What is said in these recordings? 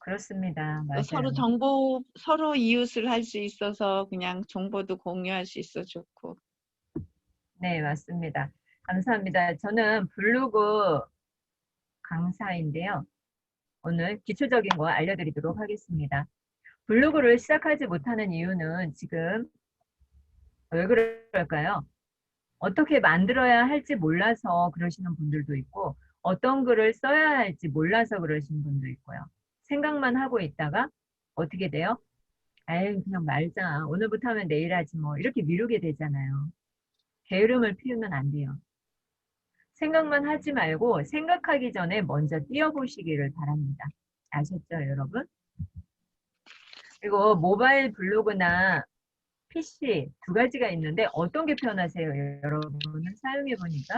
그렇습니다. 또 서로 맞아요. 정보, 서로 이웃을 할 수 있어서 그냥 정보도 공유할 수 있어 좋고. 네, 맞습니다. 감사합니다. 저는 블로그 강사인데요. 오늘 기초적인 거 알려드리도록 하겠습니다. 블로그를 시작하지 못하는 이유는 지금 왜 그럴까요? 어떻게 만들어야 할지 몰라서 그러시는 분들도 있고, 어떤 글을 써야 할지 몰라서 그러시는 분도 있고요. 생각만 하고 있다가 어떻게 돼요? 아유, 그냥 말자. 오늘부터 하면 내일 하지 뭐. 이렇게 미루게 되잖아요. 게으름을 피우면 안 돼요. 생각만 하지 말고 생각하기 전에 먼저 뛰어보시기를 바랍니다. 아셨죠, 여러분? 그리고 모바일 블로그나 PC 두 가지가 있는데 어떤 게 편하세요, 여러분은 사용해 보니까?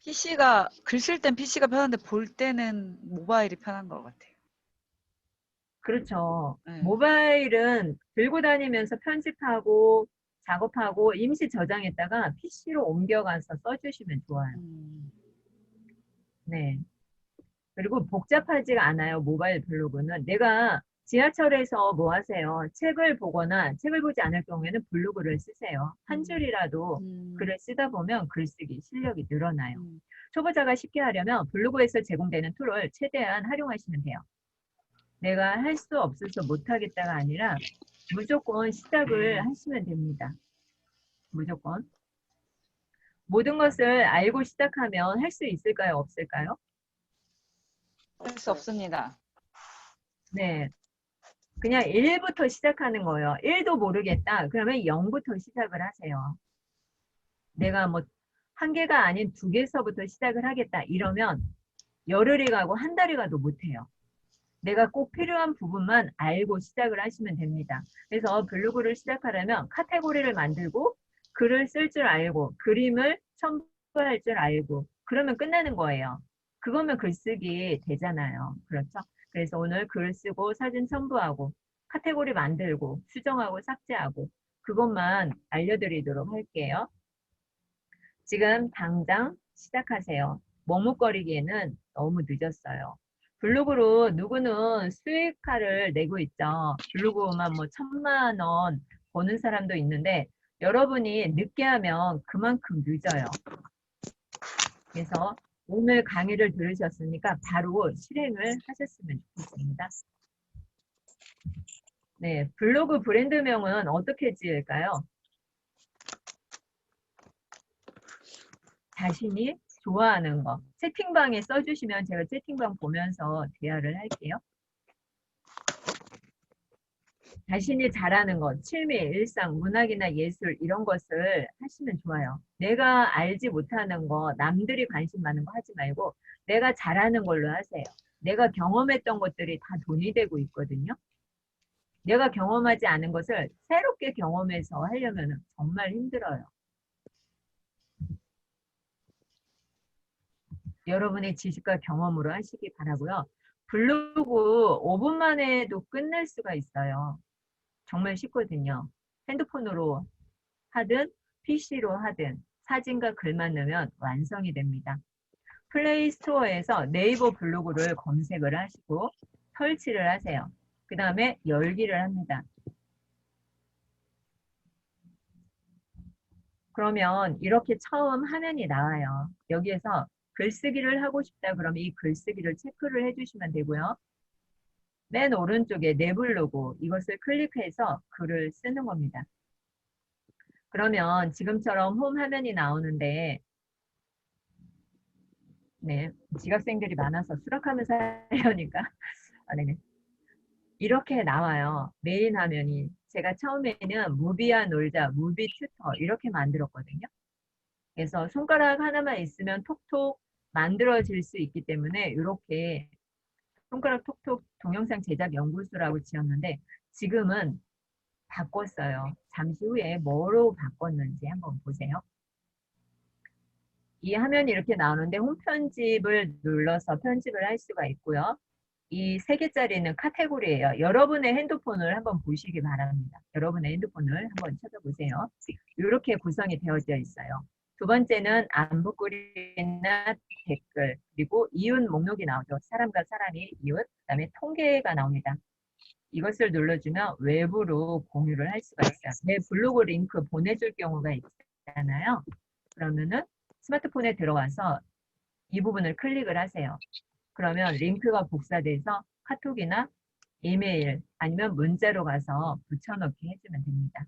PC가 글 쓸 땐 PC가 편한데 볼 때는 모바일이 편한 것 같아요. 그렇죠. 네. 모바일은 들고 다니면서 편집하고 작업하고 임시 저장했다가 PC로 옮겨가서 써주시면 좋아요. 네. 그리고 복잡하지가 않아요. 모바일 블로그는. 내가 지하철에서 뭐 하세요? 책을 보거나 책을 보지 않을 경우에는 블로그를 쓰세요. 한 줄이라도 글을 쓰다 보면 글쓰기 실력이 늘어나요. 초보자가 쉽게 하려면 블로그에서 제공되는 툴을 최대한 활용하시면 돼요. 내가 할 수 없어서 못하겠다가 아니라 무조건 시작을 하시면 됩니다. 무조건. 모든 것을 알고 시작하면 할 수 있을까요? 없을까요? 할 수 없습니다. 네. 그냥 1부터 시작하는 거예요. 1도 모르겠다. 그러면 0부터 시작을 하세요. 내가 뭐 한 개가 아닌 두 개서부터 시작을 하겠다. 이러면 열흘이 가고 한 달이 가도 못해요. 내가 꼭 필요한 부분만 알고 시작을 하시면 됩니다. 그래서 블로그를 시작하려면 카테고리를 만들고 글을 쓸 줄 알고 그림을 첨부할 줄 알고 그러면 끝나는 거예요. 그거면 글쓰기 되잖아요. 그렇죠? 그래서 오늘 글 쓰고 사진 첨부하고 카테고리 만들고 수정하고 삭제하고 그것만 알려드리도록 할게요. 지금 당장 시작하세요. 머뭇거리기에는 너무 늦었어요. 블로그로 누구는 수익화를 내고 있죠. 블로그만 뭐 1,000만 원 버는 사람도 있는데 여러분이 늦게 하면 그만큼 늦어요. 그래서 오늘 강의를 들으셨으니까 바로 실행을 하셨으면 좋겠습니다. 네, 블로그 브랜드명은 어떻게 지을까요? 자신이 좋아하는 거. 채팅방에 써주시면 제가 채팅방 보면서 대화를 할게요. 자신이 잘하는 것, 취미, 일상, 문학이나 예술 이런 것을 하시면 좋아요. 내가 알지 못하는 거, 남들이 관심 많은 거 하지 말고 내가 잘하는 걸로 하세요. 내가 경험했던 것들이 다 돈이 되고 있거든요. 내가 경험하지 않은 것을 새롭게 경험해서 하려면 정말 힘들어요. 여러분의 지식과 경험으로 하시기 바라고요. 블로그 5분 만에도 끝낼 수가 있어요. 정말 쉽거든요. 핸드폰으로 하든 PC로 하든 사진과 글만 넣으면 완성이 됩니다. 플레이 스토어에서 네이버 블로그를 검색을 하시고 설치를 하세요. 그 다음에 열기를 합니다. 그러면 이렇게 처음 화면이 나와요. 여기에서 글쓰기를 하고 싶다 그러면 이 글쓰기를 체크를 해주시면 되고요. 맨 오른쪽에 내 블로그 이것을 클릭해서 글을 쓰는 겁니다. 그러면 지금처럼 홈 화면이 나오는데 네, 지각생들이 많아서 수락하면서 하려니까 네네. 이렇게 나와요. 메인 화면이. 제가 처음에는 무비와 놀자, 무비 튜터 이렇게 만들었거든요. 그래서 손가락 하나만 있으면 톡톡 만들어질 수 있기 때문에 이렇게 손가락 톡톡 동영상 제작 연구소라고 지었는데 지금은 바꿨어요. 잠시 후에 뭐로 바꿨는지 한번 보세요. 이 화면이 이렇게 나오는데 홈 편집을 눌러서 편집을 할 수가 있고요. 이 3개짜리는 카테고리예요. 여러분의 핸드폰을 한번 보시기 바랍니다. 여러분의 핸드폰을 한번 찾아보세요. 이렇게 구성이 되어져 있어요. 두 번째는 안부글이나 댓글, 그리고 이웃 목록이 나오죠. 사람과 사람이 이웃, 그다음에 통계가 나옵니다. 이것을 눌러주면 외부로 공유를 할 수가 있어요. 내 블로그 링크 보내줄 경우가 있잖아요. 그러면은 스마트폰에 들어와서 이 부분을 클릭을 하세요. 그러면 링크가 복사돼서 카톡이나 이메일 아니면 문자로 가서 붙여넣기 해주면 됩니다.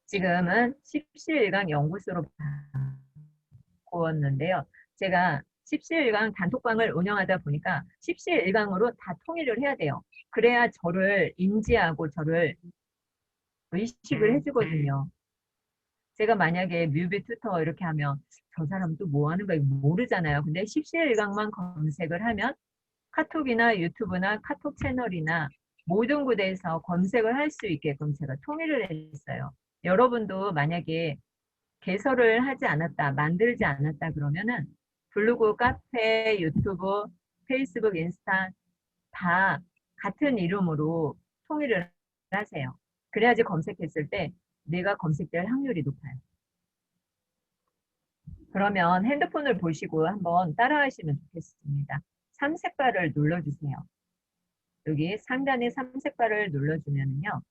지금은 십시일강 연구소로 바꾸었는데요. 제가 십시일강 단톡방을 운영하다 보니까 십시일강으로 다 통일을 해야 돼요. 그래야 저를 인지하고 저를 의식을 해주거든요. 제가 만약에 뮤비 튜터 이렇게 하면 저 사람 또 뭐 하는 가 모르잖아요. 근데 십시일강만 검색을 하면 카톡이나 유튜브나 카톡 채널이나 모든 곳에서 검색을 할 수 있게끔 제가 통일을 했어요. 여러분도 만약에 개설을 하지 않았다, 만들지 않았다 그러면은 블로그, 카페, 유튜브, 페이스북, 인스타 다 같은 이름으로 통일을 하세요. 그래야지 검색했을 때 내가 검색될 확률이 높아요. 그러면 핸드폰을 보시고 한번 따라하시면 좋겠습니다. 삼색바를 눌러주세요. 여기 상단에 삼색바를 눌러주면요.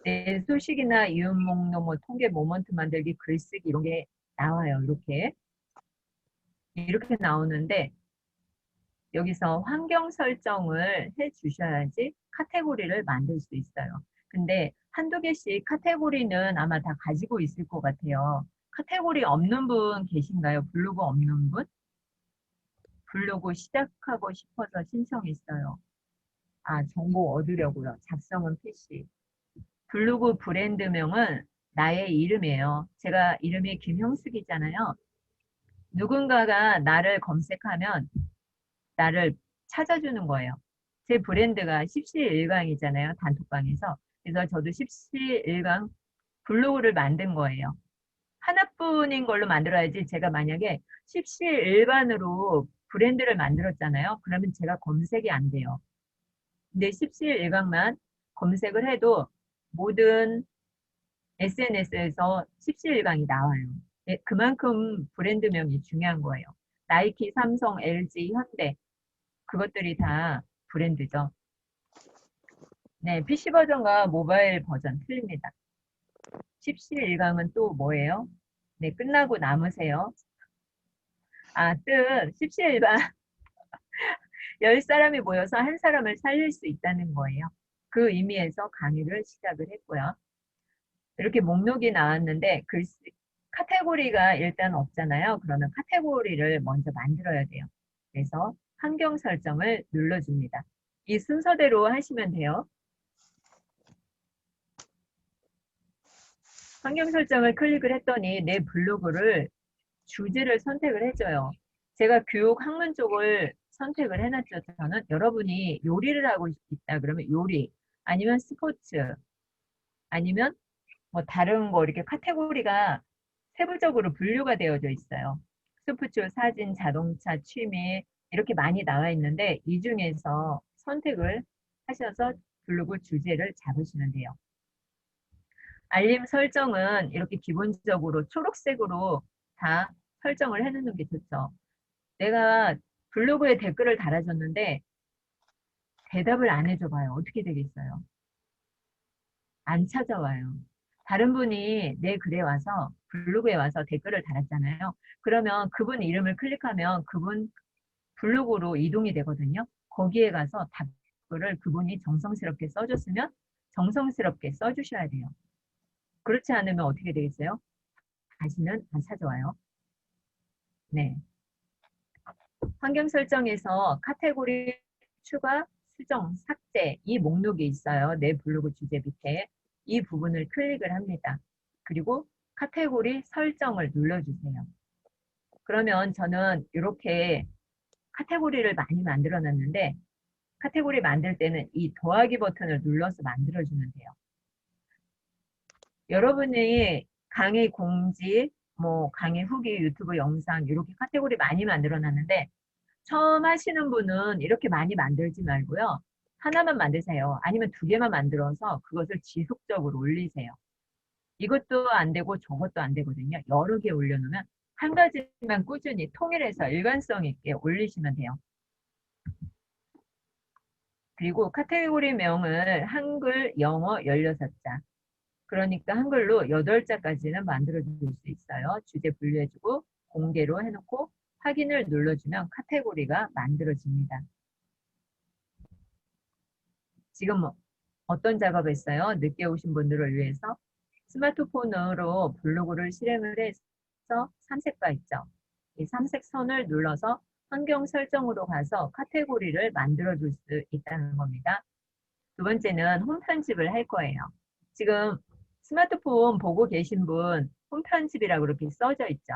내 소식이나 이웃 목록, 뭐 통계, 모먼트 만들기, 글쓰기 이런 게 나와요. 이렇게 나오는데 여기서 환경 설정을 해 주셔야지 카테고리를 만들 수 있어요. 근데 한두 개씩 카테고리는 아마 다 가지고 있을 것 같아요. 카테고리 없는 분 계신가요? 블로그 없는 분? 블로그 시작하고 싶어서 신청했어요. 아, 정보 얻으려고요. 작성은 PC. 블로그 브랜드명은 나의 이름이에요. 제가 이름이 김형숙이잖아요. 누군가가 나를 검색하면 나를 찾아주는 거예요. 제 브랜드가 십시일강이잖아요. 단톡방에서. 그래서 저도 십시일강 블로그를 만든 거예요. 하나뿐인 걸로 만들어야지 제가 만약에 십시일반으로 브랜드를 만들었잖아요. 그러면 제가 검색이 안 돼요. 근데 십시일강만 검색을 해도 모든 SNS에서 십시일강이 나와요. 네, 그만큼 브랜드명이 중요한 거예요. 나이키, 삼성, LG, 현대 그것들이 다 브랜드죠. 네, PC 버전과 모바일 버전 틀립니다. 십시일강은 또 뭐예요? 네, 끝나고 남으세요. 아, 뜻 십시일반 10사람이 모여서 한 사람을 살릴 수 있다는 거예요. 그 의미에서 강의를 시작을 했고요. 이렇게 목록이 나왔는데 카테고리가 일단 없잖아요. 그러면 카테고리를 먼저 만들어야 돼요. 그래서 환경 설정을 눌러줍니다. 이 순서대로 하시면 돼요. 환경 설정을 클릭을 했더니 내 블로그를 주제를 선택을 해줘요. 제가 교육 학문 쪽을 선택을 해놨죠. 저는 여러분이 요리를 하고 있다 그러면 요리 아니면 스포츠 아니면 뭐 다른 거 이렇게 카테고리가 세부적으로 분류가 되어져 있어요. 스포츠, 사진, 자동차, 취미 이렇게 많이 나와 있는데 이 중에서 선택을 하셔서 블로그 주제를 잡으시면 돼요. 알림 설정은 이렇게 기본적으로 초록색으로 다 설정을 해놓는 게 좋죠. 내가 블로그에 댓글을 달아줬는데 대답을 안 해줘봐요. 어떻게 되겠어요? 안 찾아와요. 다른 분이 내 글에 와서 블로그에 와서 댓글을 달았잖아요. 그러면 그분 이름을 클릭하면 그분 블로그로 이동이 되거든요. 거기에 가서 답글을 그분이 정성스럽게 써줬으면 정성스럽게 써주셔야 돼요. 그렇지 않으면 어떻게 되겠어요? 다시는 안 찾아와요. 네. 환경 설정에서 카테고리 추가, 수정, 삭제 이 목록이 있어요. 내 블로그 주제 밑에 이 부분을 클릭을 합니다. 그리고 카테고리 설정을 눌러주세요. 그러면 저는 이렇게 카테고리를 많이 만들어 놨는데 카테고리 만들 때는 이 더하기 버튼을 눌러서 만들어주면 돼요. 여러분이 강의 공지, 뭐 강의 후기, 유튜브 영상 이렇게 카테고리 많이 만들어 놨는데 처음 하시는 분은 이렇게 많이 만들지 말고요. 하나만 만드세요. 아니면 2개만 만들어서 그것을 지속적으로 올리세요. 이것도 안 되고 저것도 안 되거든요. 여러 개 올려놓으면 한 가지만 꾸준히 통일해서 일관성 있게 올리시면 돼요. 그리고 카테고리명을 한글, 영어 16자. 그러니까 한글로 8자까지는 만들어줄 수 있어요. 주제 분류해주고 공개로 해놓고 확인을 눌러주면 카테고리가 만들어집니다. 지금 어떤 작업을 했어요? 늦게 오신 분들을 위해서 스마트폰으로 블로그를 실행을 해서 삼색바 있죠. 이 삼색 선을 눌러서 환경 설정으로 가서 카테고리를 만들어줄 수 있다는 겁니다. 두 번째는 홈 편집을 할 거예요. 지금 스마트폰 보고 계신 분 홈 편집이라고 그렇게 써져 있죠.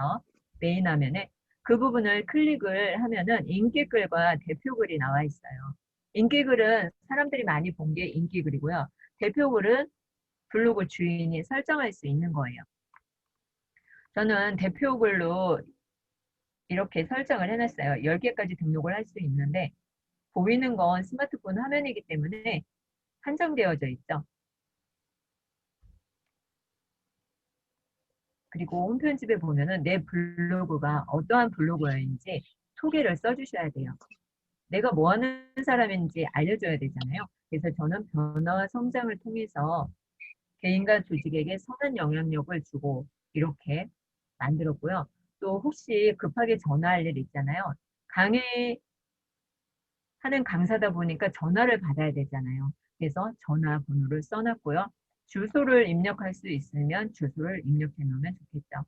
메인 화면에 그 부분을 클릭을 하면은 인기글과 대표글이 나와 있어요. 인기글은 사람들이 많이 본 게 인기글이고요. 대표글은 블로그 주인이 설정할 수 있는 거예요. 저는 대표글로 이렇게 설정을 해놨어요. 10개까지 등록을 할 수 있는데 보이는 건 스마트폰 화면이기 때문에 한정되어져 있죠. 그리고 홈편집에 보면은 내 블로그가 어떠한 블로그인지 소개를 써주셔야 돼요. 내가 뭐 하는 사람인지 알려줘야 되잖아요. 그래서 저는 변화와 성장을 통해서 개인과 조직에게 선한 영향력을 주고 이렇게 만들었고요. 또 혹시 급하게 전화할 일 있잖아요. 강의하는 강사다 보니까 전화를 받아야 되잖아요. 그래서 전화번호를 써놨고요. 주소를 입력할 수 있으면 주소를 입력해 놓으면 좋겠죠.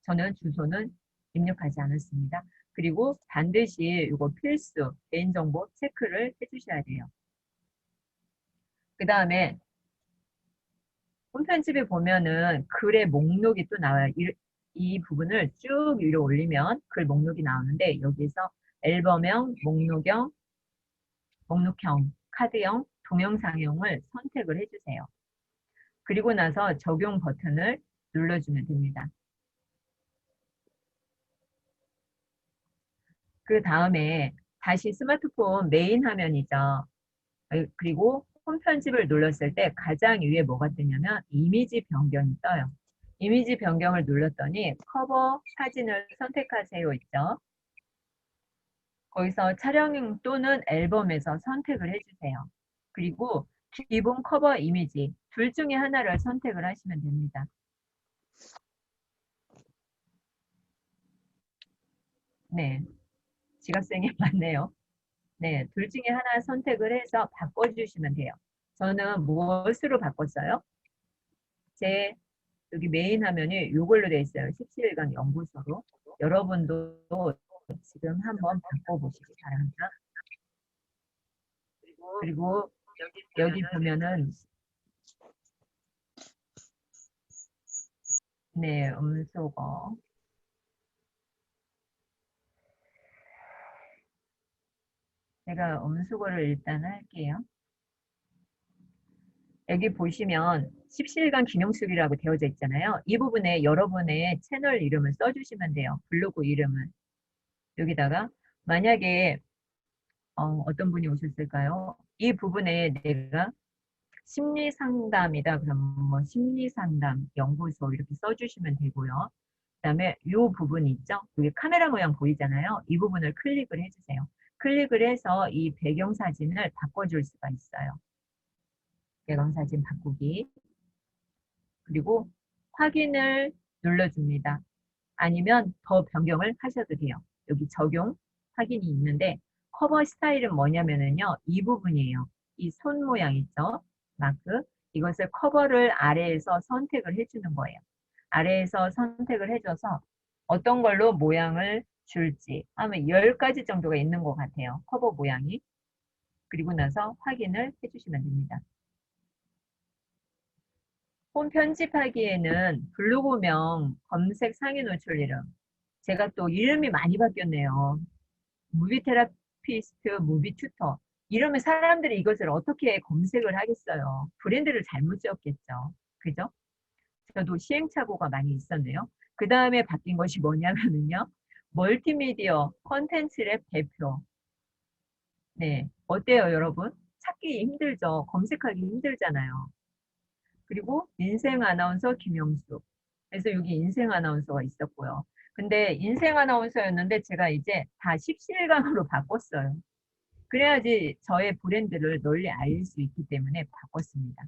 저는 주소는 입력하지 않았습니다. 그리고 반드시 이거 필수 개인정보 체크를 해주셔야 돼요. 그 다음에 홈편집에 보면은 글의 목록이 또 나와요. 이 부분을 쭉 위로 올리면 글 목록이 나오는데 여기서 앨범형, 목록형, 카드형, 동영상형을 선택을 해주세요. 그리고 나서 적용 버튼을 눌러주면 됩니다. 그 다음에 다시 스마트폰 메인 화면이죠. 그리고 홈 편집을 눌렀을 때 가장 위에 뭐가 뜨냐면 이미지 변경이 떠요. 이미지 변경을 눌렀더니 커버 사진을 선택하세요 있죠. 거기서 촬영용 또는 앨범에서 선택을 해주세요. 그리고 기본 커버 이미지 둘 중에 하나를 선택을 하시면 됩니다. 네, 지각생이 많네요. 네, 둘 중에 하나 선택을 해서 바꿔주시면 돼요. 저는 무엇으로 바꿨어요? 제 여기 메인 화면이 이걸로 되어 있어요. 17강 연구소로. 여러분도 지금 한번 바꿔보시기 바랍니다. 그리고 여기 보면은 네, 음소거. 제가 음수거를 일단 할게요. 여기 보시면 17강 기념술이라고 되어져 있잖아요. 이 부분에 여러분의 채널 이름을 써주시면 돼요. 블로그 이름을. 여기다가 만약에 어떤 분이 오셨을까요? 이 부분에 내가 심리상담이다. 그럼 뭐 심리상담 연구소 이렇게 써주시면 되고요. 그 다음에 이 부분 있죠? 여기 카메라 모양 보이잖아요. 이 부분을 클릭을 해주세요. 클릭을 해서 이 배경사진을 바꿔줄 수가 있어요. 배경사진 바꾸기. 그리고 확인을 눌러줍니다. 아니면 더 변경을 하셔도 돼요. 여기 적용 확인이 있는데 커버 스타일은 뭐냐면요. 이 부분이에요. 이 손 모양 있죠? 마크. 이것을 커버를 아래에서 선택을 해주는 거예요. 아래에서 선택을 해줘서 어떤 걸로 모양을 줄지 하면 10가지 정도가 있는 것 같아요. 커버 모양이. 그리고 나서 확인을 해주시면 됩니다. 홈 편집하기에는 블로그명, 검색 상위 노출 이름. 제가 또 이름이 많이 바뀌었네요. 무비 테라피스트, 무비 튜터. 이러면 사람들이 이것을 어떻게 검색을 하겠어요. 브랜드를 잘못 지었겠죠. 그죠? 저도 시행착오가 많이 있었네요. 그 다음에 바뀐 것이 뭐냐면요. 멀티미디어 컨텐츠랩 대표. 네. 어때요, 여러분? 찾기 힘들죠? 검색하기 힘들잖아요. 그리고 인생 아나운서 김영수. 그래서 여기 인생 아나운서가 있었고요. 근데 인생 아나운서였는데 제가 이제 다 십시일강으로 바꿨어요. 그래야지 저의 브랜드를 널리 알릴 수 있기 때문에 바꿨습니다.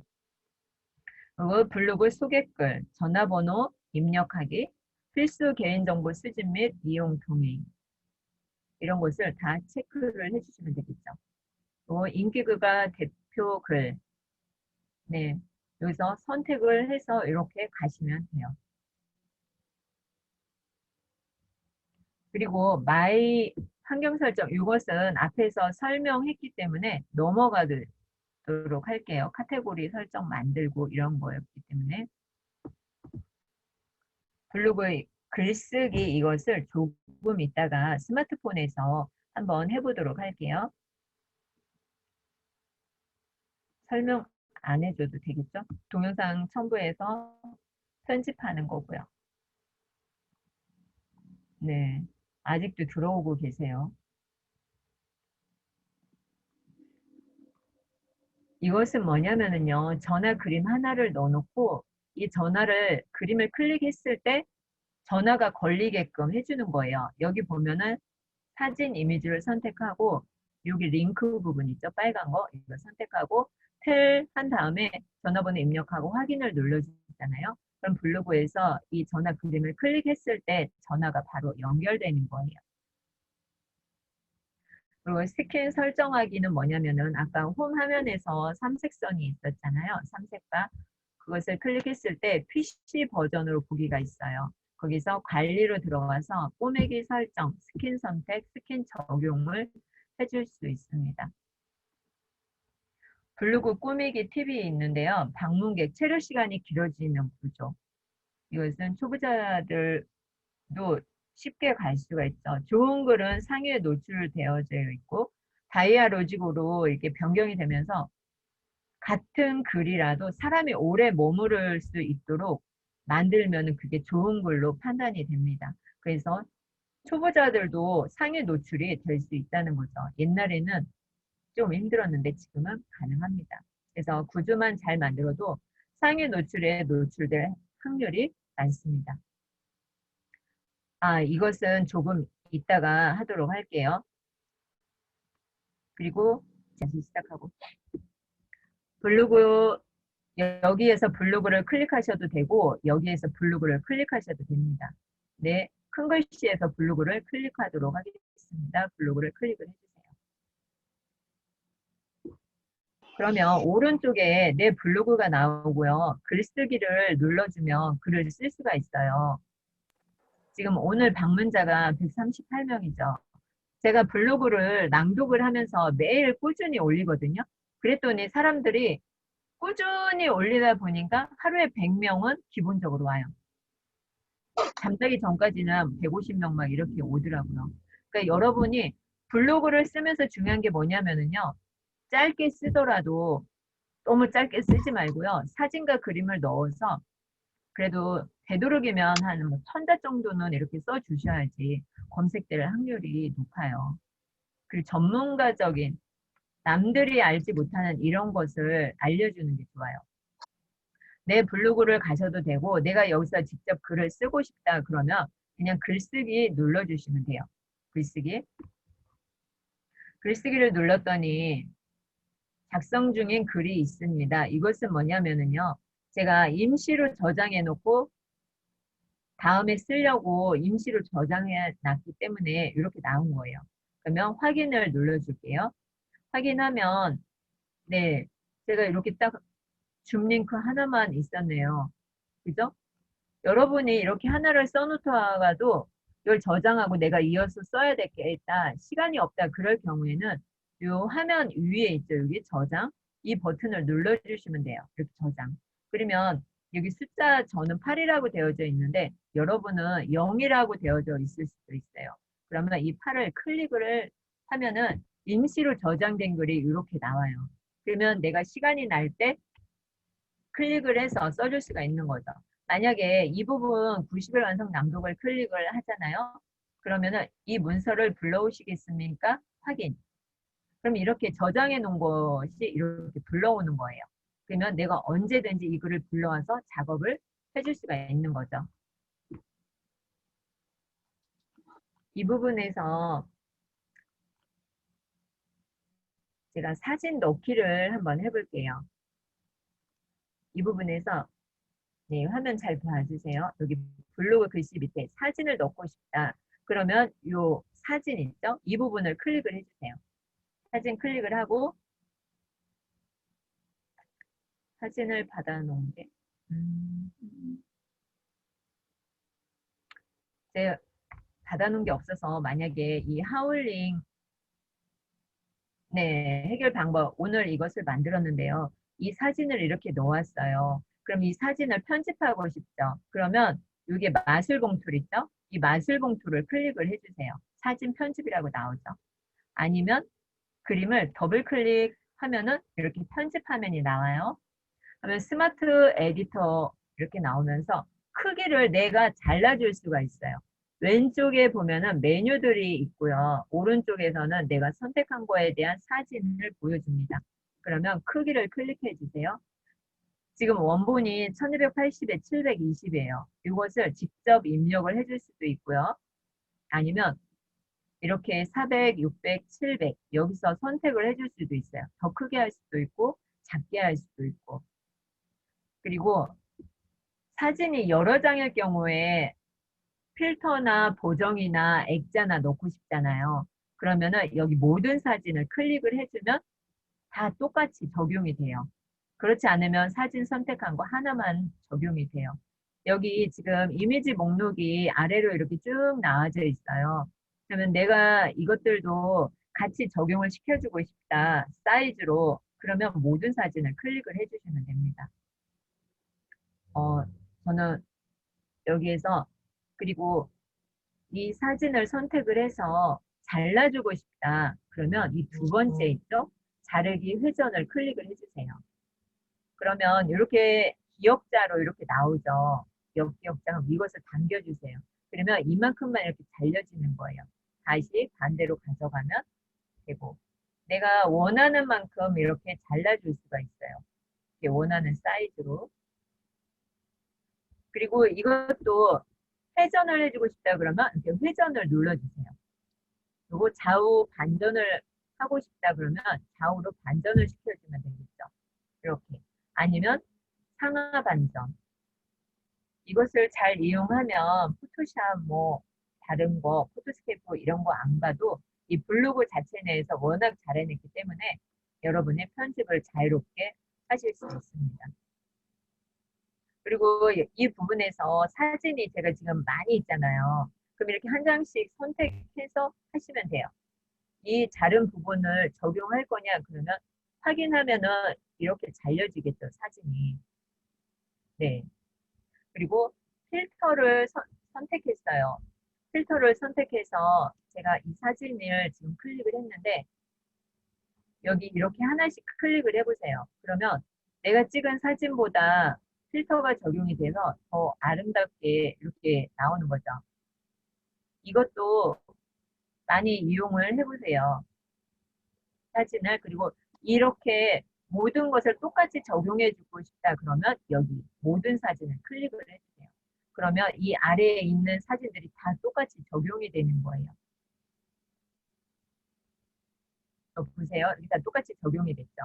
그리고 블로그 소개글, 전화번호 입력하기, 필수 개인정보 수집 및 이용 동의 이런 것을 다 체크를 해주시면 되겠죠. 또 인기글과 대표 글, 네, 여기서 선택을 해서 이렇게 가시면 돼요. 그리고 마이 환경 설정, 이것은 앞에서 설명했기 때문에 넘어가도록 할게요. 카테고리 설정 만들고 이런 거였기 때문에. 블로그 글쓰기 이것을 조금 이따가 스마트폰에서 한번 해보도록 할게요. 설명 안 해줘도 되겠죠? 동영상 첨부해서 편집하는 거고요. 네, 아직도 들어오고 계세요. 이것은 뭐냐면은요, 전화 그림 하나를 넣어놓고 이 전화를 그림을 클릭했을 때 전화가 걸리게끔 해주는 거예요. 여기 보면은 사진 이미지를 선택하고 여기 링크 부분 있죠? 빨간 거 이거 선택하고 텔 한 다음에 전화번호 입력하고 확인을 눌러주잖아요. 그럼 블로그에서 이 전화 그림을 클릭했을 때 전화가 바로 연결되는 거예요. 그리고 스킨 설정하기는 뭐냐면은 아까 홈 화면에서 삼색선이 있었잖아요. 삼색바. 그것을 클릭했을 때 PC 버전으로 보기가 있어요. 거기서 관리로 들어가서 꼬매기 설정, 스킨 선택, 스킨 적용을 해줄 수 있습니다. 블로그 꾸미기 팁이 있는데요. 방문객 체류 시간이 길어지는 구조. 이것은 초보자들도 쉽게 갈 수가 있죠. 좋은 글은 상위에 노출되어져 있고 다이아 로직으로 이렇게 변경이 되면서 같은 글이라도 사람이 오래 머무를 수 있도록 만들면 그게 좋은 글로 판단이 됩니다. 그래서 초보자들도 상위 노출이 될 수 있다는 거죠. 옛날에는 좀 힘들었는데 지금은 가능합니다. 그래서 구조만 잘 만들어도 상위 노출에 노출될 확률이 많습니다. 이것은 조금 이따가 하도록 할게요. 그리고 다시 시작하고 블로그 여기에서 블로그를 클릭하셔도 되고 여기에서 블로그를 클릭하셔도 됩니다. 네, 큰 글씨에서 블로그를 클릭하도록 하겠습니다. 블로그를 클릭을 해주세요. 그러면 오른쪽에 내 블로그가 나오고요. 글쓰기를 눌러주면 글을 쓸 수가 있어요. 지금 오늘 방문자가 138명이죠. 제가 블로그를 낭독을 하면서 매일 꾸준히 올리거든요. 그랬더니 사람들이 꾸준히 올리다 보니까 하루에 100명은 기본적으로 와요. 잠자기 전까지는 150명 막 이렇게 오더라고요. 그러니까 여러분이 블로그를 쓰면서 중요한 게 뭐냐면은요. 짧게 쓰더라도 너무 짧게 쓰지 말고요. 사진과 그림을 넣어서 그래도 되도록이면 한 1000자 정도는 이렇게 써주셔야지 검색될 확률이 높아요. 그리고 전문가적인 남들이 알지 못하는 이런 것을 알려주는 게 좋아요. 내 블로그를 가셔도 되고 내가 여기서 직접 글을 쓰고 싶다 그러면 그냥 글쓰기 눌러주시면 돼요. 글쓰기. 글쓰기를 눌렀더니 작성 중인 글이 있습니다. 이것은 뭐냐면은요. 제가 임시로 저장해 놓고 다음에 쓰려고 임시로 저장해 놨기 때문에 이렇게 나온 거예요. 그러면 확인을 눌러줄게요. 확인하면 네, 제가 이렇게 딱 줌 링크 하나만 있었네요. 그죠? 여러분이 이렇게 하나를 써놓다가도 이걸 저장하고 내가 이어서 써야 되겠다. 시간이 없다. 그럴 경우에는 이 화면 위에 있죠. 여기 저장. 이 버튼을 눌러주시면 돼요. 이렇게 저장. 그러면 여기 숫자 저는 8이라고 되어져 있는데 여러분은 0이라고 되어져 있을 수도 있어요. 그러면 이 8을 클릭을 하면은 임시로 저장된 글이 이렇게 나와요. 그러면 내가 시간이 날 때 클릭을 해서 써줄 수가 있는 거죠. 만약에 이 부분 90일 완성 낭독을 클릭을 하잖아요. 그러면은 이 문서를 불러오시겠습니까? 확인. 그럼 이렇게 저장해 놓은 것이 이렇게 불러오는 거예요. 그러면 내가 언제든지 이 글을 불러와서 작업을 해줄 수가 있는 거죠. 이 부분에서 제가 사진 넣기를 한번 해볼게요. 이 부분에서 네, 화면 잘 봐주세요. 여기 블로그 글씨 밑에 사진을 넣고 싶다. 그러면 요 사진 있죠? 이 부분을 클릭을 해주세요. 사진 클릭을 하고 사진을 받아 놓은 게 제가 받아 놓은 게 없어서 만약에 이 하울링 네, 해결 방법 오늘 이것을 만들었는데요. 이 사진을 이렇게 넣었어요. 그럼 이 사진을 편집하고 싶죠. 그러면 이게 마술봉 툴 있죠? 이 마술봉 툴을 클릭을 해주세요. 사진 편집이라고 나오죠. 아니면 그림을 더블 클릭하면은 이렇게 편집 화면이 나와요. 그러면 스마트 에디터 이렇게 나오면서 크기를 내가 잘라줄 수가 있어요. 왼쪽에 보면은 메뉴들이 있고요. 오른쪽에서는 내가 선택한 거에 대한 사진을 보여줍니다. 그러면 크기를 클릭해 주세요. 지금 원본이 1280에 720이에요. 이것을 직접 입력을 해줄 수도 있고요. 아니면 이렇게 400, 600, 700 여기서 선택을 해줄 수도 있어요. 더 크게 할 수도 있고 작게 할 수도 있고. 그리고 사진이 여러 장일 경우에 필터나 보정이나 액자나 넣고 싶잖아요. 그러면은 여기 모든 사진을 클릭을 해주면 다 똑같이 적용이 돼요. 그렇지 않으면 사진 선택한 거 하나만 적용이 돼요. 여기 지금 이미지 목록이 아래로 이렇게 쭉 나와져 있어요. 그러면 내가 이것들도 같이 적용을 시켜주고 싶다. 사이즈로. 그러면 모든 사진을 클릭을 해주시면 됩니다. 저는 여기에서 그리고 이 사진을 선택을 해서 잘라주고 싶다. 그러면 이 두 번째 있죠? 자르기 회전을 클릭을 해주세요. 그러면 이렇게 기역자로 이렇게 나오죠. 기역자 이것을 당겨주세요. 그러면 이만큼만 이렇게 잘려지는 거예요. 다시 반대로 가져가면 되고 내가 원하는 만큼 이렇게 잘라줄 수가 있어요. 이렇게 원하는 사이즈로. 그리고 이것도 회전을 해주고 싶다 그러면 이렇게 회전을 눌러주세요. 그리고 좌우 반전을 하고 싶다 그러면 좌우로 반전을 시켜주면 되겠죠. 이렇게. 아니면 상하 반전. 이것을 잘 이용하면 포토샵 뭐 다른 거 포토스케프 이런 거 안 봐도 이 블로그 자체 내에서 워낙 잘 해냈기 때문에 여러분의 편집을 자유롭게 하실 수 있습니다. 그리고 이 부분에서 사진이 제가 지금 많이 있잖아요. 그럼 이렇게 한 장씩 선택해서 하시면 돼요. 이 자른 부분을 적용할 거냐 그러면 확인하면은 이렇게 잘려지겠죠, 사진이. 네. 그리고 필터를 선택했어요. 필터를 선택해서 제가 이 사진을 지금 클릭을 했는데 여기 이렇게 하나씩 클릭을 해보세요. 그러면 내가 찍은 사진보다 필터가 적용이 돼서 더 아름답게 이렇게 나오는 거죠. 이것도 많이 이용을 해보세요. 사진을. 그리고 이렇게 모든 것을 똑같이 적용해주고 싶다 그러면 여기 모든 사진을 클릭을 해주세요. 그러면 이 아래에 있는 사진들이 다 똑같이 적용이 되는 거예요. 보세요. 이게 다 똑같이 적용이 됐죠.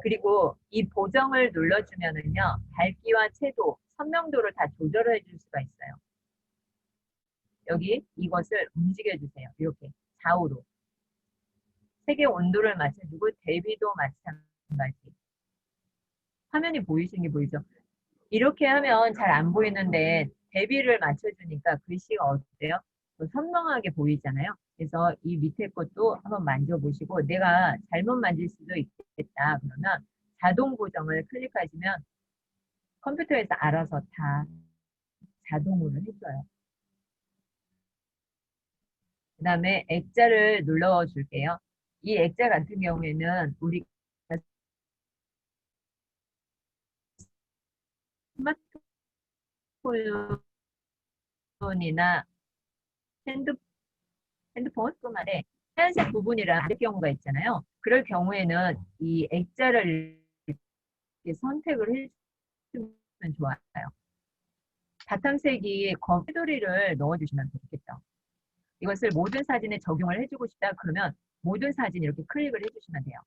그리고 이 보정을 눌러주면은요, 밝기와 채도, 선명도를 다 조절해 줄 수가 있어요. 여기 이것을 움직여주세요. 이렇게 좌우로. 색의 온도를 맞춰주고 대비도 마찬가지. 화면이 보이시는 게 보이죠? 이렇게 하면 잘 안 보이는데 대비를 맞춰주니까 글씨가 어때요? 더 선명하게 보이잖아요. 그래서 이 밑에 것도 한번 만져보시고 내가 잘못 만질 수도 있겠다. 그러면 자동 보정을 클릭하시면 컴퓨터에서 알아서 다 자동으로 해줘요. 그 다음에 액자를 눌러줄게요. 이 액자 같은 경우에는 우리 스마트폰이나 핸드폰뿐만 아니라 하얀색 부분이랑 아래 경우가 있잖아요. 그럴 경우에는 이 액자를 이렇게 선택을 해주면 좋아요. 바탕색이 검도리를 넣어주시면 되겠죠. 이것을 모든 사진에 적용을 해주고 싶다 그러면 모든 사진 이렇게 클릭을 해주시면 돼요.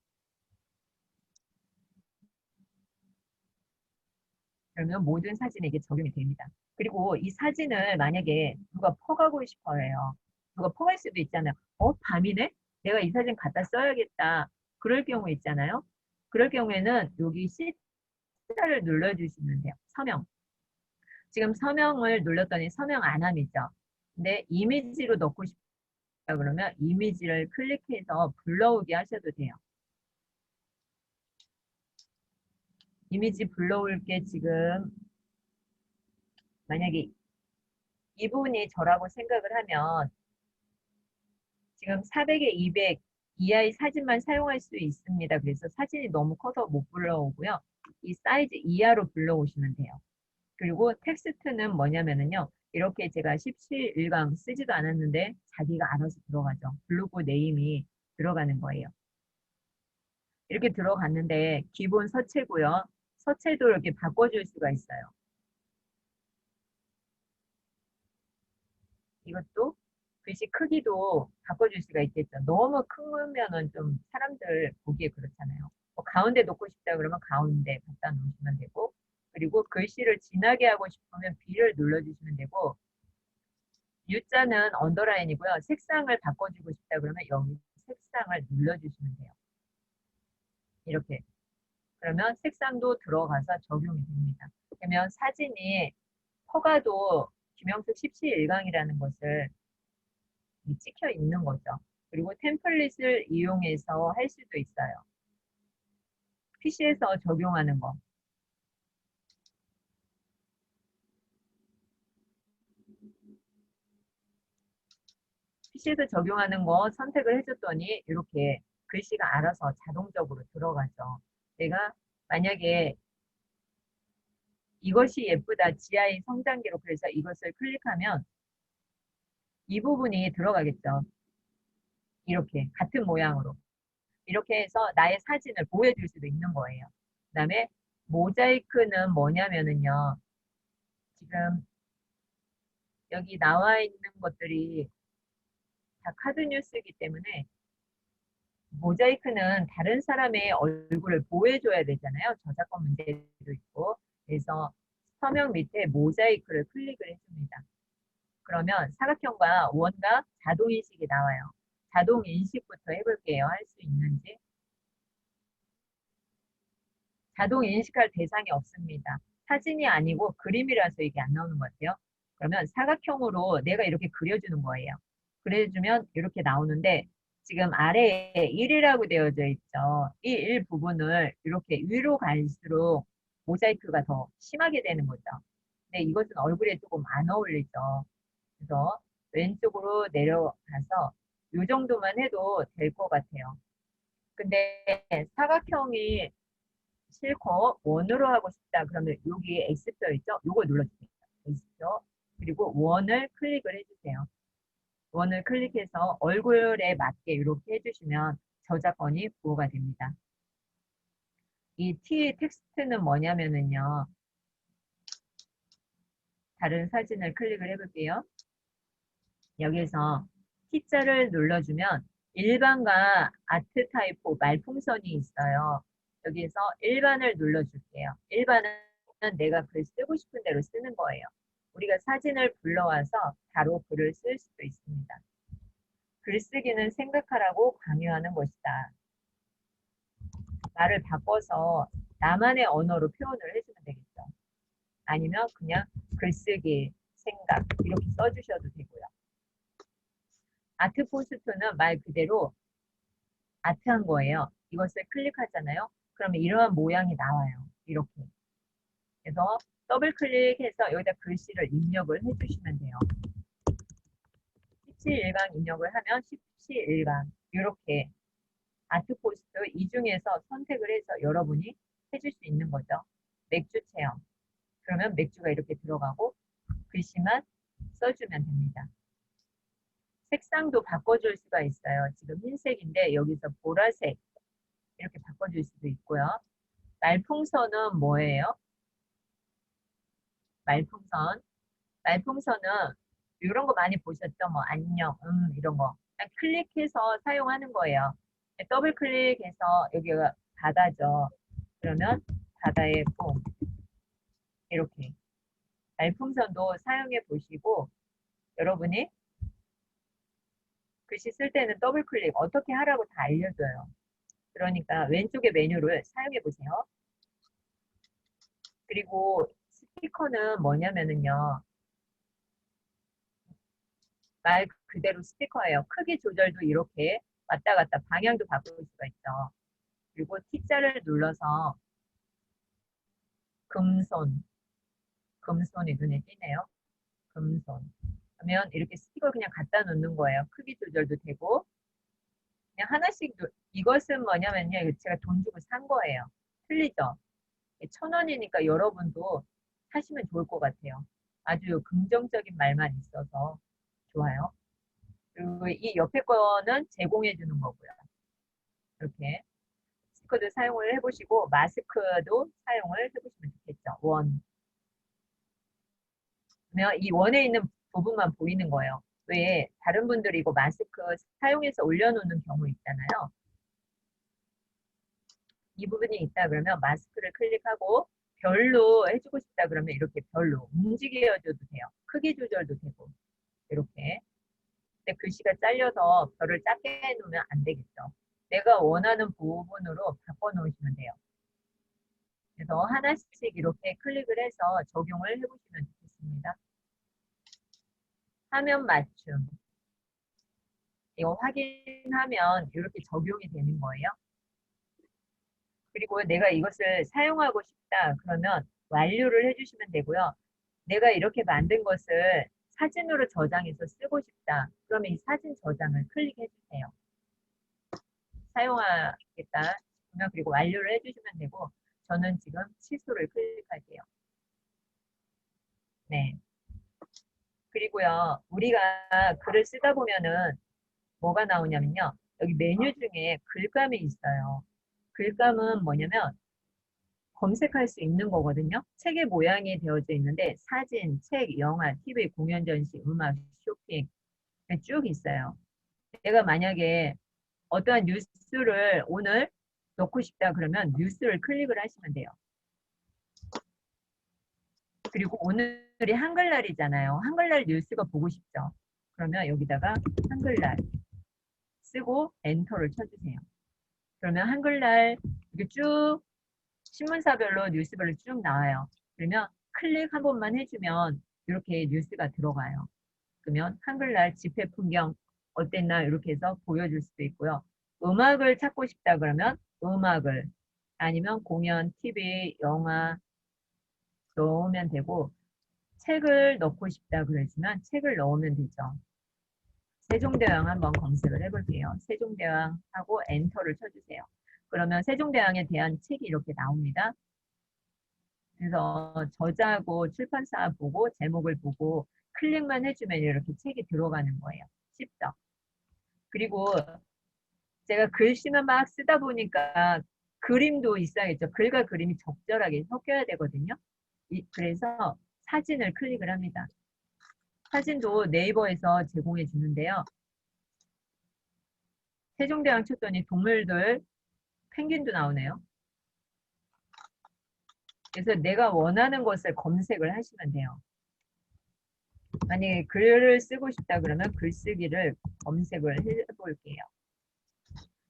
그러면 모든 사진에 이게 적용이 됩니다. 그리고 이 사진을 만약에 누가 퍼가고 싶어해요. 누가 퍼갈 수도 있잖아요. 밤이네? 내가 이 사진 갖다 써야겠다. 그럴 경우 있잖아요. 그럴 경우에는 여기 C자를 눌러주시면 돼요. 서명. 지금 서명을 눌렀더니 서명 안 함이죠. 근데 이미지로 넣고 싶다 그러면 이미지를 클릭해서 불러오게 하셔도 돼요. 이미지 불러올 게 지금 만약에 이분이 저라고 생각을 하면 지금 400에 200 이하의 사진만 사용할 수 있습니다. 그래서 사진이 너무 커서 못 불러오고요. 이 사이즈 이하로 불러오시면 돼요. 그리고 텍스트는 뭐냐면요. 이렇게 제가 17일강 쓰지도 않았는데 자기가 알아서 들어가죠. 블로그 네임이 들어가는 거예요. 이렇게 들어갔는데 기본 서체고요. 서체도 이렇게 바꿔줄 수가 있어요. 이것도 글씨 크기도 바꿔줄 수가 있겠죠. 너무 크면은 좀 사람들 보기에 그렇잖아요. 가운데 놓고 싶다 그러면 가운데 갖다 놓으시면 되고, 그리고 글씨를 진하게 하고 싶으면 B를 눌러주시면 되고, U자는 언더라인이고요. 색상을 바꿔주고 싶다 그러면 여기 색상을 눌러주시면 돼요. 이렇게. 그러면 색상도 들어가서 적용이 됩니다. 그러면 사진이 허가도 김영숙 17일강이라는 것을 찍혀 있는 거죠. 그리고 템플릿을 이용해서 할 수도 있어요. PC에서 적용하는 거. PC에서 적용하는 거 선택을 해줬더니 이렇게 글씨가 알아서 자동적으로 들어가죠. 내가 만약에 이것이 예쁘다 GI 성장 기록 그래서 이것을 클릭하면 이 부분이 들어가겠죠. 이렇게 같은 모양으로. 이렇게 해서 나의 사진을 보여줄 수도 있는 거예요. 그 다음에 모자이크는 뭐냐면은요. 지금 여기 나와 있는 것들이 다 카드 뉴스이기 때문에 모자이크는 다른 사람의 얼굴을 보여줘야 되잖아요. 저작권 문제도 있고. 그래서 서명 밑에 모자이크를 클릭을 해줍니다. 그러면 사각형과 원과 자동인식이 나와요. 자동인식부터 해볼게요. 할 수 있는지. 자동인식할 대상이 없습니다. 사진이 아니고 그림이라서 이게 안 나오는 것 같아요. 그러면 사각형으로 내가 이렇게 그려주는 거예요. 그려주면 이렇게 나오는데 지금 아래에 1이라고 되어져 있죠. 이 1 부분을 이렇게 위로 갈수록 모자이크가 더 심하게 되는 거죠. 근데 이것은 얼굴에 조금 안 어울리죠. 그래서 왼쪽으로 내려가서 이 정도만 해도 될 것 같아요. 근데 사각형이 싫고 원으로 하고 싶다 그러면 여기 X표 있죠? 요거 눌러주세요. X표. 그리고 원을 클릭을 해주세요. 원을 클릭해서 얼굴에 맞게 이렇게 해주시면 저작권이 부호가 됩니다. 이 T 텍스트는 뭐냐면은요. 다른 사진을 클릭을 해볼게요. 여기서 T자를 눌러주면 일반과 아트 타입4 말풍선이 있어요. 여기서 일반을 눌러줄게요. 일반은 내가 글 쓰고 싶은 대로 쓰는 거예요. 우리가 사진을 불러와서 바로 글을 쓸 수도 있습니다. 글쓰기는 생각하라고 강요하는 것이다. 말을 바꿔서 나만의 언어로 표현을 해주면 되겠죠. 아니면 그냥 글쓰기, 생각 이렇게 써주셔도 되고요. 아트 포스트는 말 그대로 아트한 거예요. 이것을 클릭하잖아요. 그러면 이러한 모양이 나와요. 이렇게. 그래서 더블 클릭해서 여기다 글씨를 입력을 해주시면 돼요. 17일강 입력을 하면 17일강 이렇게 아트 포스트 이 중에서 선택을 해서 여러분이 해줄 수 있는 거죠. 맥주 체험. 그러면 맥주가 이렇게 들어가고 글씨만 써주면 됩니다. 색상도 바꿔줄 수가 있어요. 지금 흰색인데 여기서 보라색 이렇게 바꿔줄 수도 있고요. 말풍선은 뭐예요? 말풍선. 말풍선은 이런 거 많이 보셨죠? 뭐 안녕, 이런 거. 그냥 클릭해서 사용하는 거예요. 더블 클릭해서 여기가 바다죠. 그러면 바다에 뽕 이렇게 말풍선도 사용해 보시고 여러분이 글씨 쓸 때는 더블 클릭 어떻게 하라고 다 알려줘요. 그러니까 왼쪽의 메뉴를 사용해 보세요. 그리고 스티커는 뭐냐면은요. 말 그대로 스티커예요. 크기 조절도 이렇게 왔다 갔다 방향도 바꿀 수가 있죠. 그리고 T자를 눌러서 금손, 금손이 눈에 띄네요. 금손. 그러면 이렇게 스티커 그냥 갖다 놓는 거예요. 크기 조절도 되고 그냥 하나씩 이것은 뭐냐면요. 이거 제가 돈 주고 산 거예요. 틀리죠? 1,000원이니까 여러분도 사시면 좋을 것 같아요. 아주 긍정적인 말만 있어서 좋아요. 그리고 이 옆에 거는 제공해 주는 거고요. 이렇게 스티커도 사용을 해보시고 마스크도 사용을 해보시면 좋겠죠. 원. 그러면 이 원에 있는 부분만 보이는 거예요. 왜 다른 분들이 이거 마스크 사용해서 올려놓는 경우 있잖아요. 이 부분이 있다 그러면 마스크를 클릭하고 별로 해주고 싶다 그러면 이렇게 별로 움직여줘도 돼요. 크기 조절도 되고 이렇게. 근데 글씨가 잘려서 별을 작게 해놓으면 안 되겠죠. 내가 원하는 부분으로 바꿔놓으시면 돼요. 그래서 하나씩 이렇게 클릭을 해서 적용을 해보시면 좋겠습니다. 화면 맞춤. 이거 확인하면 이렇게 적용이 되는 거예요. 그리고 내가 이것을 사용하고 싶다 그러면 완료를 해주시면 되고요. 내가 이렇게 만든 것을 사진으로 저장해서 쓰고 싶다. 그러면 이 사진 저장을 클릭해 주세요. 사용하겠다 싶으면 그리고 완료를 해주시면 되고 저는 지금 취소를 클릭할게요. 네. 그리고요. 우리가 글을 쓰다 보면은 뭐가 나오냐면요. 여기 메뉴 중에 글감이 있어요. 글감은 뭐냐면 검색할 수 있는 거거든요. 책의 모양이 되어져 있는데 사진, 책, 영화, TV, 공연 전시, 음악, 쇼핑 쭉 있어요. 내가 만약에 어떠한 뉴스를 오늘 넣고 싶다 그러면 뉴스를 클릭을 하시면 돼요. 그리고 오늘이 한글날이잖아요. 한글날 뉴스가 보고 싶죠. 그러면 여기다가 한글날 쓰고 엔터를 쳐주세요. 그러면 한글날 이렇게 쭉 신문사별로 뉴스별로 쭉 나와요. 그러면 클릭 한 번만 해주면 이렇게 뉴스가 들어가요. 그러면 한글날 집회 풍경 어땠나 이렇게 해서 보여줄 수도 있고요. 음악을 찾고 싶다 그러면 음악을 아니면 공연, TV, 영화 넣으면 되고 책을 넣고 싶다 그러시면 책을 넣으면 되죠. 세종대왕 한번 검색을 해볼게요. 세종대왕 하고 엔터를 쳐주세요. 그러면 세종대왕에 대한 책이 이렇게 나옵니다. 그래서 저자하고 출판사 보고 제목을 보고 클릭만 해주면 이렇게 책이 들어가는 거예요. 쉽죠? 그리고 제가 글씨만 막 쓰다 보니까 그림도 있어야겠죠. 글과 그림이 적절하게 섞여야 되거든요. 그래서 사진을 클릭을 합니다. 사진도 네이버에서 제공해 주는데요. 세종대왕 쳤더니 동물들 펭귄도 나오네요. 그래서 내가 원하는 것을 검색을 하시면 돼요. 만약에 글을 쓰고 싶다 그러면 글쓰기를 검색을 해볼게요.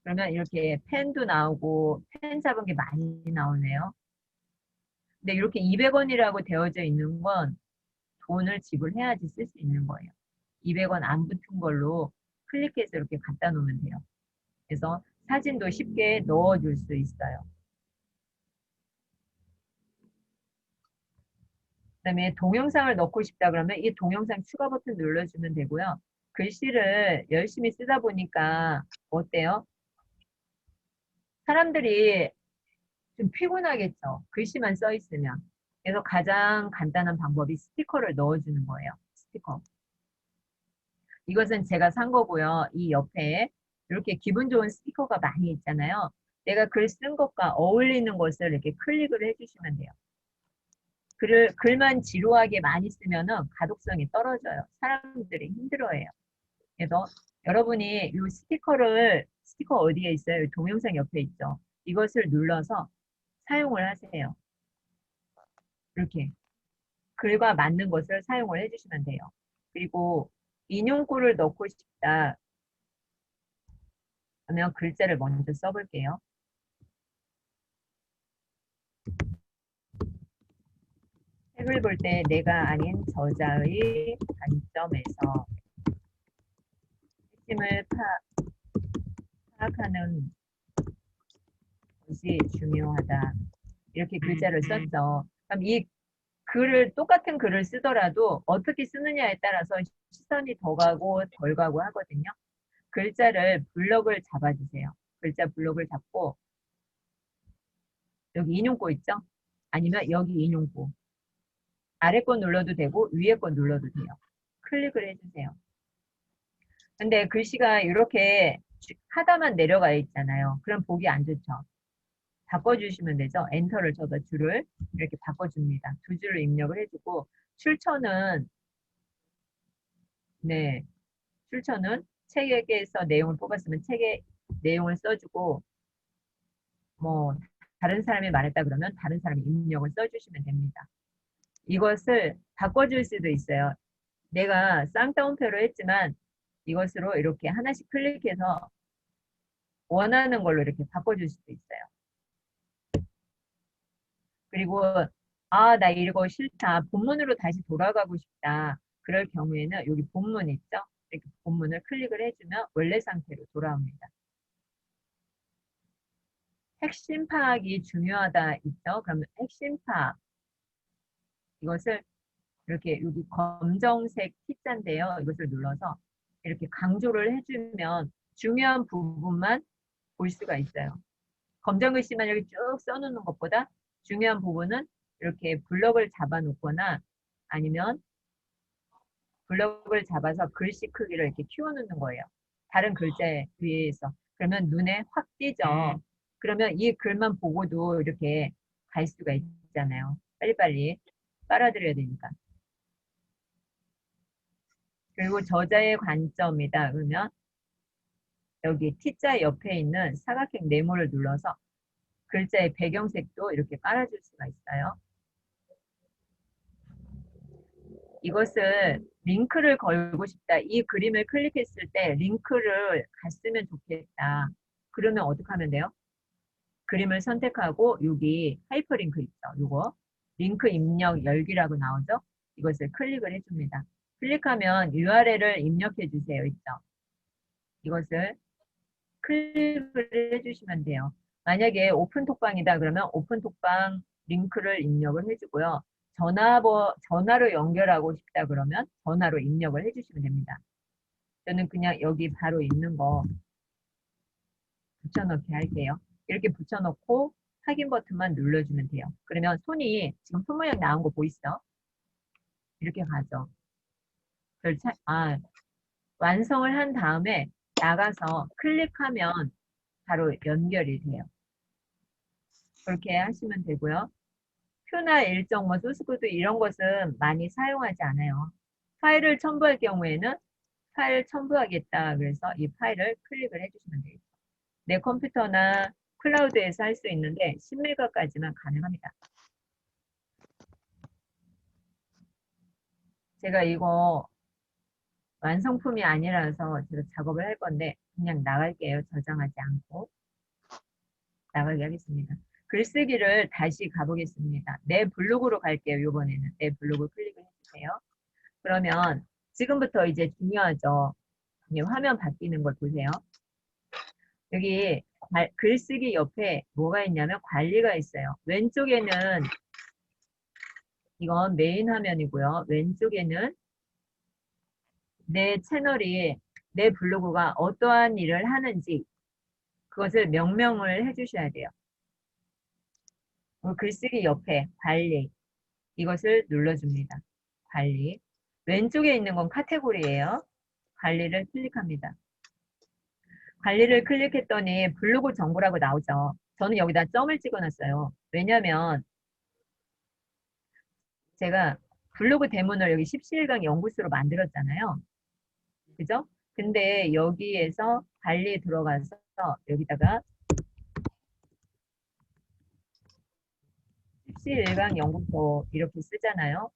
그러면 이렇게 펜도 나오고 펜 잡은 게 많이 나오네요. 근데 이렇게 200원이라고 되어져 있는 건 돈을 지불해야지 쓸 수 있는 거예요. 200원 안 붙은 걸로 클릭해서 이렇게 갖다 놓으면 돼요. 그래서 사진도 쉽게 넣어줄 수 있어요. 그다음에 동영상을 넣고 싶다 그러면 이 동영상 추가 버튼 눌러주면 되고요. 글씨를 열심히 쓰다 보니까 어때요? 사람들이 좀 피곤하겠죠. 글씨만 써 있으면. 그래서 가장 간단한 방법이 스티커를 넣어주는 거예요. 스티커. 이것은 제가 산 거고요. 이 옆에 이렇게 기분 좋은 스티커가 많이 있잖아요. 내가 글 쓴 것과 어울리는 것을 이렇게 클릭을 해주시면 돼요. 글만 지루하게 많이 쓰면은 가독성이 떨어져요. 사람들이 힘들어해요. 그래서 여러분이 이 스티커 어디에 있어요? 동영상 옆에 있죠. 이것을 눌러서 사용을 하세요. 이렇게 글과 맞는 것을 사용을 해주시면 돼요. 그리고 인용구를 넣고 싶다 하면 글자를 먼저 써볼게요. 책을 볼 때 내가 아닌 저자의 관점에서 핵심을 파악하는 것이 중요하다. 이렇게 글자를 썼죠. 그럼 이 똑같은 글을 쓰더라도 어떻게 쓰느냐에 따라서 시선이 더 가고 덜 가고 하거든요. 글자를 블럭을 잡아주세요. 글자 블럭을 잡고 여기 인용구 있죠? 아니면 여기 인용구. 아래 거 눌러도 되고 위에 거 눌러도 돼요. 클릭을 해주세요. 근데 글씨가 이렇게 하다만 내려가 있잖아요. 그럼 보기 안 좋죠. 바꿔주시면 되죠. 엔터를 쳐서 줄을 이렇게 바꿔줍니다. 두 줄을 입력을 해주고 출처는 네, 출처는 책에서 내용을 뽑았으면 책의 내용을 써주고 뭐 다른 사람이 말했다 그러면 다른 사람이 입력을 써주시면 됩니다. 이것을 바꿔줄 수도 있어요. 내가 쌍따옴표로 했지만 이것으로 이렇게 하나씩 클릭해서 원하는 걸로 이렇게 바꿔줄 수도 있어요. 그리고 나 이거 싫다. 본문으로 다시 돌아가고 싶다. 그럴 경우에는 여기 본문 있죠? 이렇게 본문을 클릭을 해주면 원래 상태로 돌아옵니다. 핵심 파악이 중요하다 있죠? 그러면 핵심 파악. 이것을 이렇게 여기 검정색 T자인데요. 이것을 눌러서 이렇게 강조를 해주면 중요한 부분만 볼 수가 있어요. 검정 글씨만 여기 쭉 써놓는 것보다 중요한 부분은 이렇게 블럭을 잡아 놓거나 아니면 블럭을 잡아서 글씨 크기를 이렇게 키워놓는 거예요. 다른 글자에 비해서. 그러면 눈에 확 띄죠. 그러면 이 글만 보고도 이렇게 갈 수가 있잖아요. 빨리빨리 빨아들여야 되니까. 그리고 저자의 관점이다. 그러면 여기 T자 옆에 있는 사각형 네모를 눌러서 글자의 배경색도 이렇게 깔아줄 수가 있어요. 이것을 링크를 걸고 싶다. 이 그림을 클릭했을 때 링크를 갔으면 좋겠다. 그러면 어떻게 하면 돼요? 그림을 선택하고 여기 하이퍼링크 있죠. 요거 링크 입력 열기라고 나오죠. 이것을 클릭을 해줍니다. 클릭하면 URL을 입력해 주세요. 있죠. 이것을 클릭을 해주시면 돼요. 만약에 오픈톡방이다 그러면 오픈톡방 링크를 입력을 해주고요. 전화로 연결하고 싶다 그러면 전화로 입력을 해주시면 됩니다. 저는 그냥 여기 바로 있는 거 붙여넣기 할게요. 이렇게 붙여넣고 확인 버튼만 눌러주면 돼요. 그러면 손이 지금 손 모양 나온 거 보이시죠? 이렇게 가죠. 완성을 한 다음에 나가서 클릭하면 바로 연결이 돼요. 그렇게 하시면 되고요. 표나 일정, 소스코드 이런 것은 많이 사용하지 않아요. 파일을 첨부할 경우에는 파일 첨부하겠다. 그래서 이 파일을 클릭을 해주시면 되겠죠. 내 컴퓨터나 클라우드에서 할 수 있는데 10메가까지만 가능합니다. 제가 이거 완성품이 아니라서 제가 작업을 할 건데 그냥 나갈게요. 저장하지 않고 나가게 하겠습니다. 글쓰기를 다시 가보겠습니다. 내 블로그로 갈게요. 이번에는 내 블로그 클릭을 해주세요. 그러면 지금부터 이제 중요하죠. 화면 바뀌는 걸 보세요. 여기 글쓰기 옆에 뭐가 있냐면 관리가 있어요. 왼쪽에는 이건 메인 화면이고요. 왼쪽에는 내 채널이 내 블로그가 어떠한 일을 하는지 그것을 명명을 해주셔야 돼요. 글쓰기 옆에 관리 이것을 눌러줍니다. 관리 왼쪽에 있는 건 카테고리예요. 관리를 클릭합니다. 관리를 클릭했더니 블로그 정보라고 나오죠. 저는 여기다 점을 찍어놨어요. 왜냐면 제가 블로그 대문을 여기 17강 연구소로 만들었잖아요. 그죠? 근데 여기에서 관리에 들어가서 여기다가 17강 연구소 이렇게 쓰잖아요.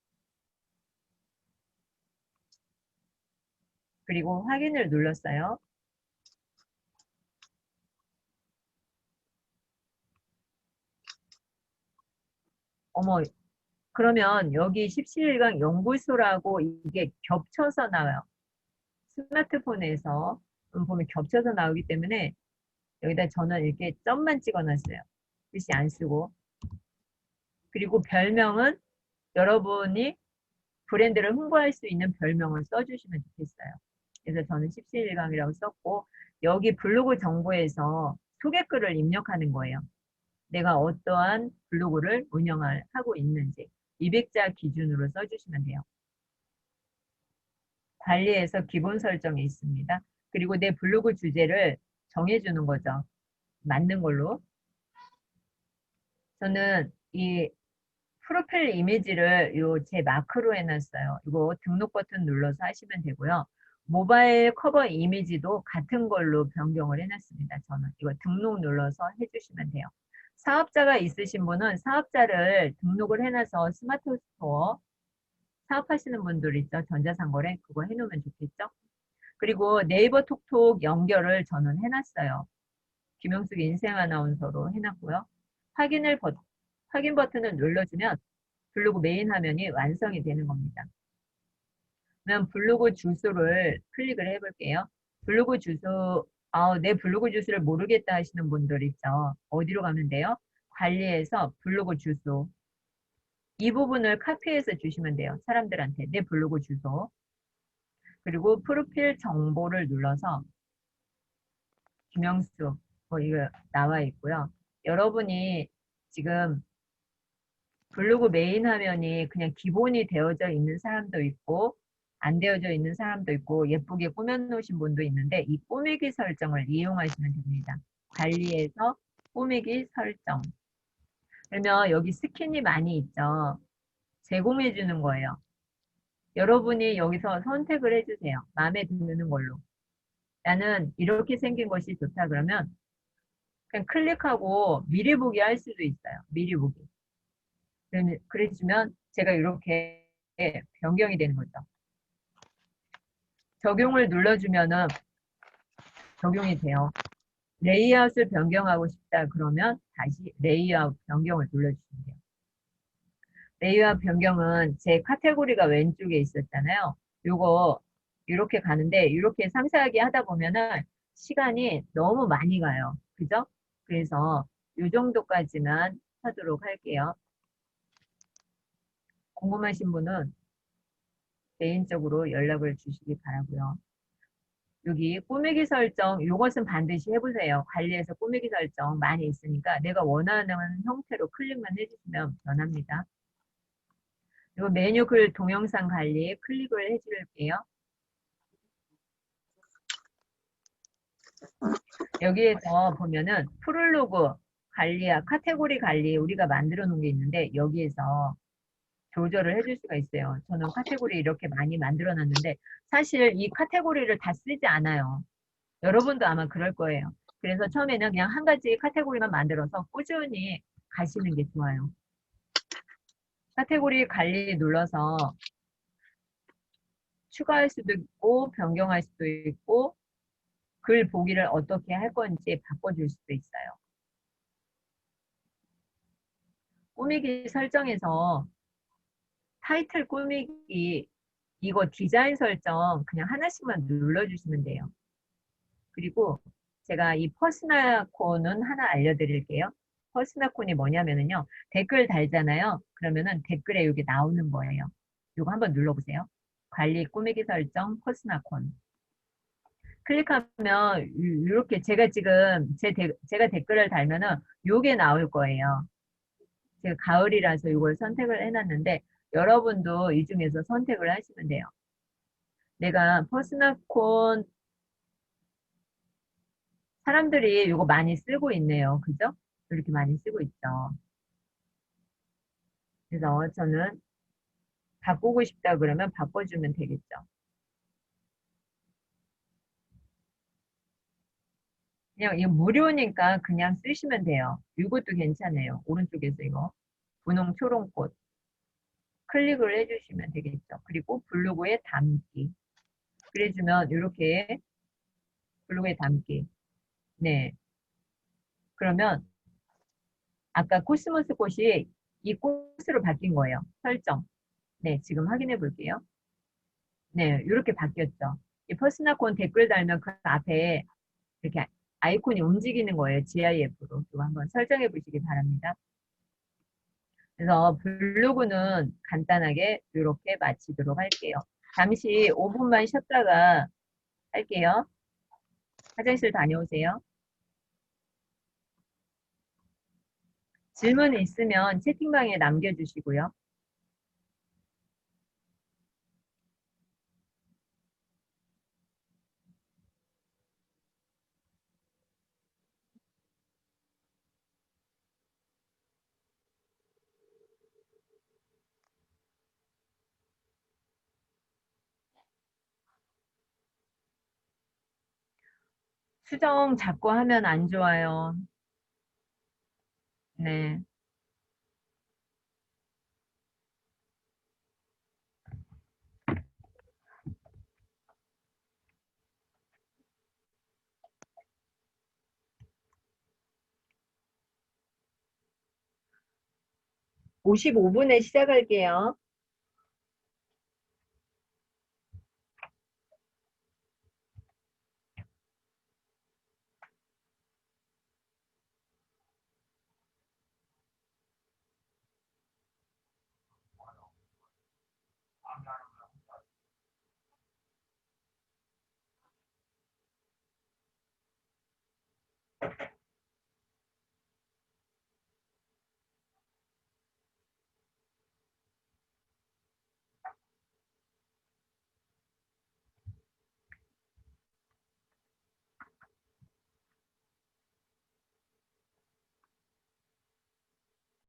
그리고 확인을 눌렀어요. 어머, 그러면 여기 17강 연구소라고 이게 겹쳐서 나와요. 스마트폰에서 보면 겹쳐서 나오기 때문에 여기다 저는 이렇게 점만 찍어놨어요. 글씨 안 쓰고. 그리고 별명은 여러분이 브랜드를 홍보할 수 있는 별명을 써주시면 좋겠어요. 그래서 저는 17일강이라고 썼고 여기 블로그 정보에서 소개글을 입력하는 거예요. 내가 어떠한 블로그를 운영하고 있는지 200자 기준으로 써주시면 돼요. 관리에서 기본 설정이 있습니다. 그리고 내 블로그 주제를 정해주는 거죠. 맞는 걸로. 저는 이 프로필 이미지를 요 제 마크로 해놨어요. 이거 등록 버튼 눌러서 하시면 되고요. 모바일 커버 이미지도 같은 걸로 변경을 해놨습니다. 저는 이거 등록 눌러서 해주시면 돼요. 사업자가 있으신 분은 사업자를 등록을 해놔서 스마트 스토어 사업하시는 분들 있죠. 전자상거래 그거 해놓으면 좋겠죠. 그리고 네이버 톡톡 연결을 저는 해놨어요. 김영숙 인생 아나운서로 해놨고요. 확인 버튼을 눌러주면 블로그 메인 화면이 완성이 되는 겁니다. 그러면 블로그 주소를 클릭을 해볼게요. 블로그 주소, 내 블로그 주소를 모르겠다 하시는 분들 있죠. 어디로 가면 돼요? 관리에서 블로그 주소. 이 부분을 카피해서 주시면 돼요. 사람들한테 내 블로그 주소. 그리고 프로필 정보를 눌러서 김영수 이거 나와 있고요. 여러분이 지금 블로그 메인 화면이 그냥 기본이 되어져 있는 사람도 있고 안 되어져 있는 사람도 있고 예쁘게 꾸며놓으신 분도 있는데 이 꾸미기 설정을 이용하시면 됩니다. 관리에서 꾸미기 설정. 그러면 여기 스킨이 많이 있죠. 제공해 주는 거예요. 여러분이 여기서 선택을 해주세요. 마음에 드는 걸로. 나는 이렇게 생긴 것이 좋다 그러면 그냥 클릭하고 미리 보기 할 수도 있어요. 미리 보기. 그래주면 제가 이렇게 변경이 되는 거죠. 적용을 눌러주면은 적용이 돼요. 레이아웃을 변경하고 싶다 그러면 다시 레이아웃 변경을 눌러주시면 돼요. 레이아웃 변경은 제 카테고리가 왼쪽에 있었잖아요. 요거 이렇게 가는데 이렇게 상세하게 하다 보면은 시간이 너무 많이 가요. 그죠? 그래서 이 정도까지만 하도록 할게요. 궁금하신 분은 개인적으로 연락을 주시기 바라고요. 여기 꾸미기 설정 이것은 반드시 해보세요. 관리에서 꾸미기 설정 많이 있으니까 내가 원하는 형태로 클릭만 해주시면 변합니다. 그리고 메뉴 글 동영상 관리 클릭을 해줄게요. 여기에서 보면은 프롤로그 관리와 카테고리 관리 우리가 만들어 놓은 게 있는데 여기에서 조절을 해줄 수가 있어요. 저는 카테고리 이렇게 많이 만들어 놨는데 사실 이 카테고리를 다 쓰지 않아요. 여러분도 아마 그럴 거예요. 그래서 처음에는 그냥 한 가지 카테고리만 만들어서 꾸준히 가시는 게 좋아요. 카테고리 관리 눌러서 추가할 수도 있고 변경할 수도 있고 글 보기를 어떻게 할 건지 바꿔줄 수도 있어요. 꾸미기 설정에서 타이틀 꾸미기 이거 디자인 설정 그냥 하나씩만 눌러주시면 돼요. 그리고 제가 이 퍼스널콘은 하나 알려드릴게요. 퍼스널콘이 뭐냐면요. 댓글 달잖아요. 그러면은 댓글에 여기 나오는 거예요. 이거 한번 눌러보세요. 관리 꾸미기 설정 퍼스널콘. 클릭하면 이렇게 제가 지금 제가 댓글을 달면은 요게 나올 거예요. 제가 가을이라서 이걸 선택을 해놨는데 여러분도 이 중에서 선택을 하시면 돼요. 내가 퍼스널콘 사람들이 이거 많이 쓰고 있네요. 그죠? 이렇게 많이 쓰고 있죠. 그래서 저는 바꾸고 싶다 그러면 바꿔주면 되겠죠. 그냥 이거 무료니까 그냥 쓰시면 돼요. 이것도 괜찮아요. 오른쪽에서 이거 분홍 초롱꽃 클릭을 해주시면 되겠죠. 그리고 블로그에 담기. 그래주면 이렇게 블로그에 담기. 네. 그러면 아까 코스모스 꽃이 이 꽃으로 바뀐 거예요. 설정. 네, 지금 확인해 볼게요. 네, 이렇게 바뀌었죠. 이 퍼스나콘 댓글 달면 그 앞에 이렇게 아이콘이 움직이는 거예요. GIF로. 이거 한번 설정해 보시기 바랍니다. 그래서 블로그는 간단하게 이렇게 마치도록 할게요. 잠시 5분만 쉬었다가 할게요. 화장실 다녀오세요. 질문 있으면 채팅방에 남겨주시고요. 수정 자꾸 하면 안 좋아요. 네. (55분에) 시작할게요.